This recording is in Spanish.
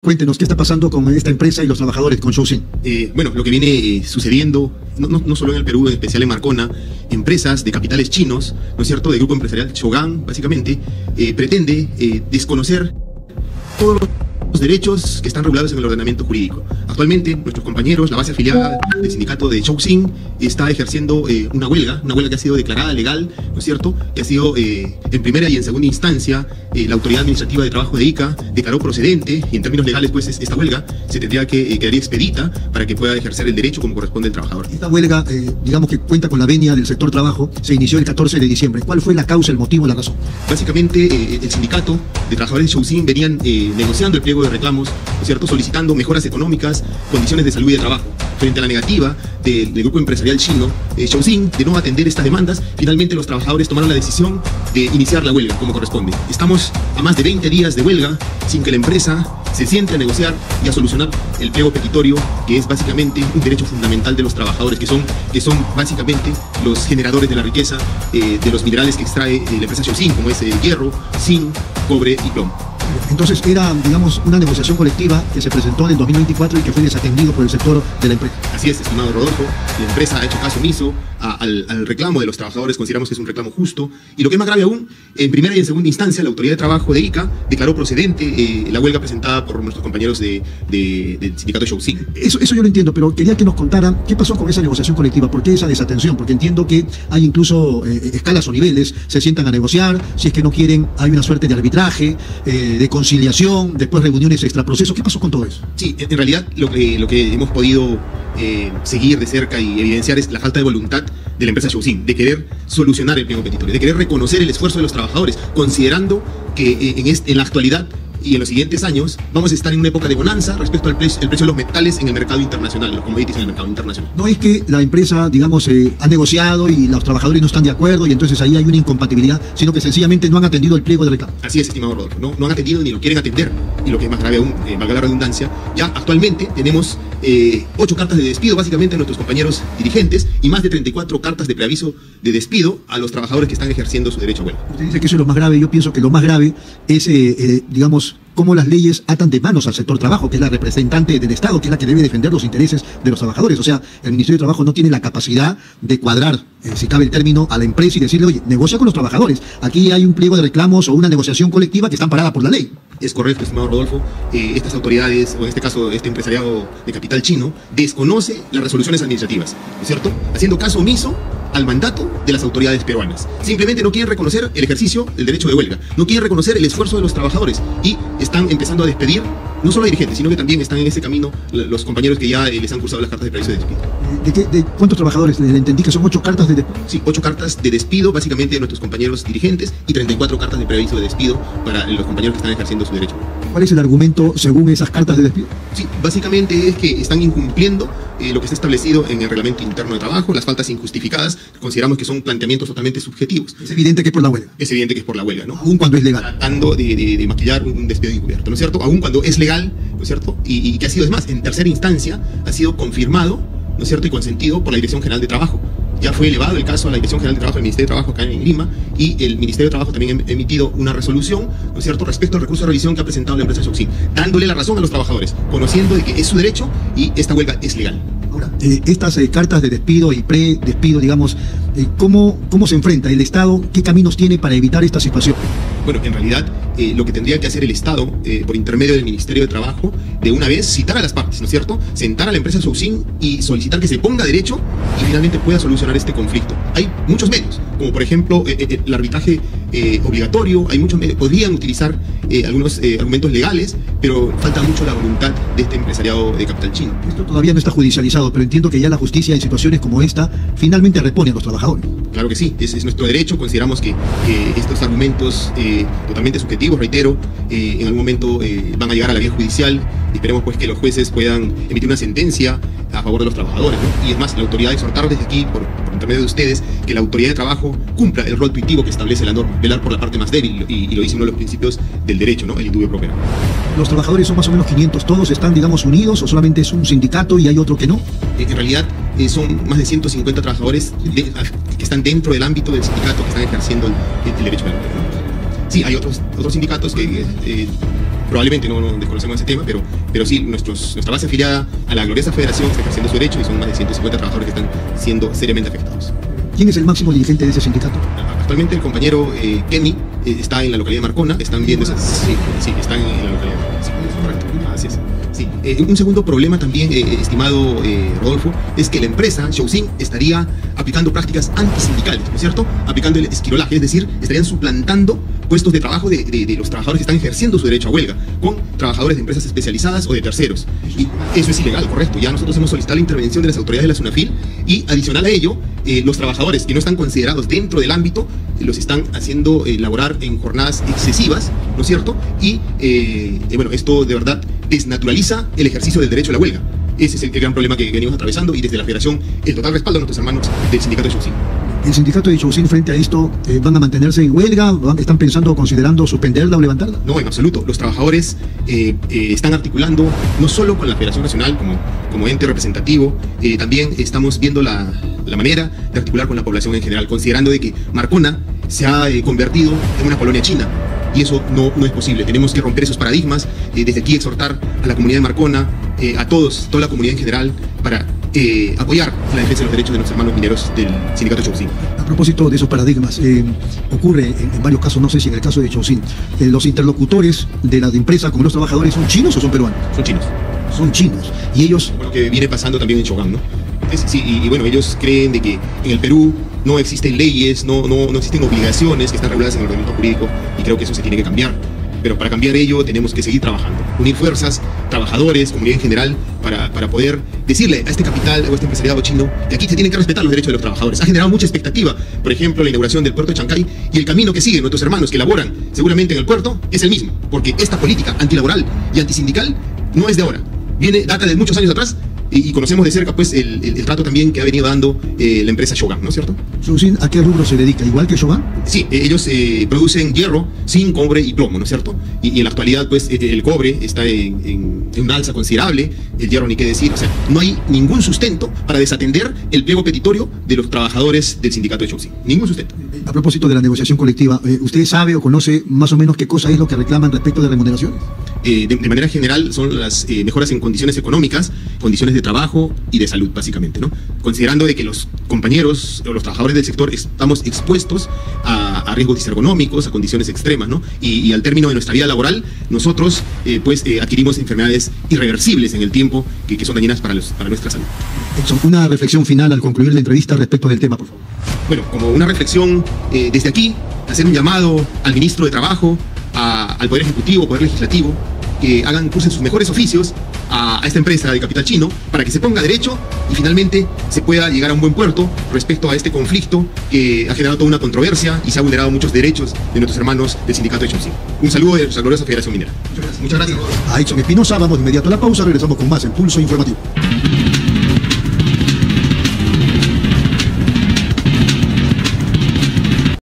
Cuéntenos, ¿qué está pasando con esta empresa y los trabajadores, con Shouxin? Bueno, lo que viene sucediendo, no solo en el Perú, en especial en Marcona, empresas de capitales chinos, ¿no es cierto?, de grupo empresarial Shogang, básicamente, pretende desconocer todos los derechos que están regulados en el ordenamiento jurídico. Actualmente, nuestros compañeros, la base afiliada del sindicato de Shouxin, está ejerciendo una huelga que ha sido declarada legal, ¿no es cierto?, que ha sido en primera y en segunda instancia, la Autoridad Administrativa de Trabajo de Ica declaró procedente, y en términos legales, pues, esta huelga se tendría que quedar expedita para que pueda ejercer el derecho como corresponde al trabajador. Esta huelga, digamos que cuenta con la venia del sector trabajo, se inició el 14 de diciembre. ¿Cuál fue la causa, el motivo, la razón? Básicamente, el sindicato de trabajadores de Shouxin venían negociando el pliego de reclamos, ¿no es cierto?, solicitando mejoras económicas, condiciones de salud y de trabajo. Frente a la negativa del grupo empresarial chino, Shouxin, de no atender estas demandas, finalmente los trabajadores tomaron la decisión de iniciar la huelga como corresponde. Estamos a más de 20 días de huelga sin que la empresa se siente a negociar y a solucionar el pliego petitorio, que es básicamente un derecho fundamental de los trabajadores, que son básicamente los generadores de la riqueza de los minerales que extrae la empresa Shouxin, como es hierro, zinc, cobre y plomo. Entonces era, digamos, una negociación colectiva que se presentó en el 2024 y que fue desatendido por el sector de la empresa. Así es, estimado Rodolfo. La empresa ha hecho caso omiso al reclamo de los trabajadores. Consideramos que es un reclamo justo. Y lo que es más grave aún, en primera y en segunda instancia, la Autoridad de Trabajo de Ica declaró procedente la huelga presentada por nuestros compañeros del sindicato Shouxin. Eso yo lo entiendo, pero quería que nos contaran qué pasó con esa negociación colectiva, por qué esa desatención, porque entiendo que hay incluso escalas o niveles, se sientan a negociar, si es que no quieren, hay una suerte de arbitraje, de conciliación, después reuniones extraproceso. ¿Qué pasó con todo eso? Sí, en realidad lo que hemos podido seguir de cerca y evidenciar es la falta de voluntad de la empresa Shouxin de querer solucionar el pliego petitorio, de querer reconocer el esfuerzo de los trabajadores, considerando que en la actualidad y en los siguientes años vamos a estar en una época de bonanza respecto al precio de los metales en el mercado internacional, los commodities en el mercado internacional. No es que la empresa, digamos, ha negociado y los trabajadores no están de acuerdo y entonces ahí hay una incompatibilidad, sino que sencillamente no han atendido el pliego de reclamo. Así es, estimado Rodolfo, no han atendido ni lo quieren atender. Y lo que es más grave aún, valga la redundancia, ya actualmente tenemos 8 cartas de despido básicamente a nuestros compañeros dirigentes y más de 34 cartas de preaviso de despido a los trabajadores que están ejerciendo su derecho a huelga. Usted dice que eso es lo más grave. Yo pienso que lo más grave es, digamos, cómo las leyes atan de manos al sector trabajo, que es la representante del Estado, que es la que debe defender los intereses de los trabajadores. O sea, el Ministerio de Trabajo no tiene la capacidad de cuadrar, si cabe el término, a la empresa y decirle, oye, negocia con los trabajadores. Aquí hay un pliego de reclamos o una negociación colectiva que está amparada por la ley. Es correcto, estimado Rodolfo. Estas autoridades, o en este caso este empresariado de capital chino, desconoce las resoluciones administrativas, ¿no es cierto?, haciendo caso omiso al mandato de las autoridades peruanas. Simplemente no quieren reconocer el ejercicio del derecho de huelga, no quieren reconocer el esfuerzo de los trabajadores y están empezando a despedir no solo a dirigentes, sino que también están en ese camino los compañeros que ya les han cursado las cartas de preaviso de despido. ¿De cuántos trabajadores? Le entendí que son 8 cartas de despido. Sí, 8 cartas de despido básicamente de nuestros compañeros dirigentes y 34 cartas de preaviso de despido para los compañeros que están ejerciendo su derecho. ¿Cuál es el argumento según esas cartas de despido? Sí, básicamente es que están incumpliendo lo que está establecido en el reglamento interno de trabajo, las faltas injustificadas, consideramos que son planteamientos totalmente subjetivos. Es evidente que es por la huelga. Es evidente que es por la huelga, ¿no? Aún cuando es legal. Tratando de maquillar un despido encubierto, ¿no es cierto? Aún cuando es legal, ¿no es cierto? Y que ha sido, es más, en tercera instancia, ha sido confirmado, ¿no es cierto?, y consentido por la Dirección General de Trabajo. Ya fue elevado el caso a la Dirección General de Trabajo del Ministerio de Trabajo acá en Lima y el Ministerio de Trabajo también ha emitido una resolución, ¿no es cierto?, respecto al recurso de revisión que ha presentado la empresa Shouxin, dándole la razón a los trabajadores, conociendo de que es su derecho y esta huelga es legal. Ahora, estas cartas de despido y pre-despido, digamos, ¿cómo se enfrenta el Estado? ¿Qué caminos tiene para evitar esta situación? Bueno, en realidad, lo que tendría que hacer el Estado, por intermedio del Ministerio de Trabajo, de una vez citar a las partes, ¿no es cierto?, sentar a la empresa Shouxin y solicitar que se ponga derecho y finalmente pueda solucionar este conflicto. Hay muchos medios, como por ejemplo el arbitraje obligatorio, hay muchos medios, podrían utilizar algunos argumentos legales, pero falta mucho la voluntad de este empresariado de capital chino. Esto todavía no está judicializado, pero entiendo que ya la justicia en situaciones como esta finalmente repone a los trabajadores. Claro que sí, es nuestro derecho. Consideramos que estos argumentos totalmente subjetivos, reitero, en algún momento van a llegar a la vía judicial. Esperemos pues que los jueces puedan emitir una sentencia a favor de los trabajadores, ¿no? Y es más, la autoridad exhortar desde aquí, por intermedio de ustedes, que la autoridad de trabajo cumpla el rol tuitivo que establece la norma, velar por la parte más débil, y lo dice uno de los principios del derecho, ¿no?, el indubio pro reo. ¿Los trabajadores son más o menos 500? ¿Todos están, digamos, unidos o solamente es un sindicato y hay otro que no? En realidad son más de 150 trabajadores que están dentro del ámbito del sindicato, que están ejerciendo el derecho a la huelga, ¿no? Sí, hay otros sindicatos que probablemente no desconocemos ese tema, pero sí, nuestra base afiliada a la gloriosa federación está ejerciendo su derecho y son más de 150 trabajadores que están siendo seriamente afectados. ¿Quién es el máximo dirigente de ese sindicato? Actualmente el compañero Kenny está en la localidad de Marcona, están viendo esas... Sí, están en la localidad de Marcona, sí, correcto, así es. Sí. Un segundo problema también, estimado Rodolfo, es que la empresa Shouxin estaría aplicando prácticas antisindicales, ¿no es cierto? Aplicando el esquirolaje, es decir, estarían suplantando puestos de trabajo de los trabajadores que están ejerciendo su derecho a huelga con trabajadores de empresas especializadas o de terceros. Y eso es ilegal, correcto. Ya nosotros hemos solicitado la intervención de las autoridades de la SUNAFIL y adicional a ello, los trabajadores que no están considerados dentro del ámbito los están haciendo laborar en jornadas excesivas, ¿no es cierto? Y bueno, esto de verdad desnaturaliza el ejercicio del derecho a la huelga. Ese es el gran problema que venimos atravesando y desde la Federación el total respaldo a nuestros hermanos del sindicato de Shouxin. ¿El sindicato de Shouxin frente a esto van a mantenerse en huelga? ¿Están pensando, considerando suspenderla o levantarla? No, en absoluto. Los trabajadores están articulando no solo con la Federación Nacional como ente representativo, también estamos viendo la manera de articular con la población en general, considerando de que Marcona se ha convertido en una colonia china. Y eso no es posible. Tenemos que romper esos paradigmas, desde aquí exhortar a la comunidad de Marcona, a toda la comunidad en general, para apoyar la defensa de los derechos de nuestros hermanos mineros del sindicato Shouxin. A propósito de esos paradigmas, ocurre en varios casos, no sé si en el caso de Shouxin, los interlocutores de la empresa con los trabajadores son chinos o son peruanos. Son chinos. Son chinos. Y ellos... Lo que viene pasando también en Shogan, ¿no? Sí, y bueno, ellos creen de que en el Perú no existen leyes, no existen obligaciones que están reguladas en el ordenamiento jurídico, y creo que eso se tiene que cambiar. Pero para cambiar ello tenemos que seguir trabajando, unir fuerzas, trabajadores, comunidad en general, para poder decirle a este capital o a este empresariado chino que aquí se tienen que respetar los derechos de los trabajadores. Ha generado mucha expectativa, por ejemplo, la inauguración del puerto de Chancay, y el camino que siguen nuestros hermanos que laboran seguramente en el puerto es el mismo, porque esta política antilaboral y antisindical no es de ahora, data de muchos años atrás. Y conocemos de cerca pues el trato también que ha venido dando la empresa Shogan, ¿no es cierto? ¿Shouxin a qué rubro se dedica? ¿Igual que Shogan? Sí, ellos producen hierro, zinc, cobre y plomo, ¿no es cierto? Y en la actualidad pues el cobre está en una alza considerable, el hierro ni qué decir, o sea, no hay ningún sustento para desatender el pliego petitorio de los trabajadores del sindicato de Shouxin. Ningún sustento. A propósito de la negociación colectiva, ¿usted sabe o conoce más o menos qué cosa es lo que reclaman respecto de remuneraciones? De manera general son las mejoras en condiciones económicas, condiciones de trabajo y de salud, básicamente, ¿no? Considerando de que los compañeros o los trabajadores del sector estamos expuestos a riesgos disergonómicos, a condiciones extremas, ¿no? Y al término de nuestra vida laboral, nosotros adquirimos enfermedades irreversibles en el tiempo que son dañinas para nuestra salud. Edson, una reflexión final al concluir la entrevista respecto del tema, por favor. Bueno, como una reflexión desde aquí, hacer un llamado al ministro de Trabajo, al Poder Ejecutivo, Poder Legislativo, que cursen sus mejores oficios a esta empresa de capital chino para que se ponga derecho y finalmente se pueda llegar a un buen puerto respecto a este conflicto que ha generado toda una controversia y se ha vulnerado muchos derechos de nuestros hermanos del sindicato de Shouxin. Un saludo de nuestra gloriosa Federación Minera. Muchas gracias. A Edson Espinosa, vamos de inmediato a la pausa, regresamos con más en Pulso Informativo.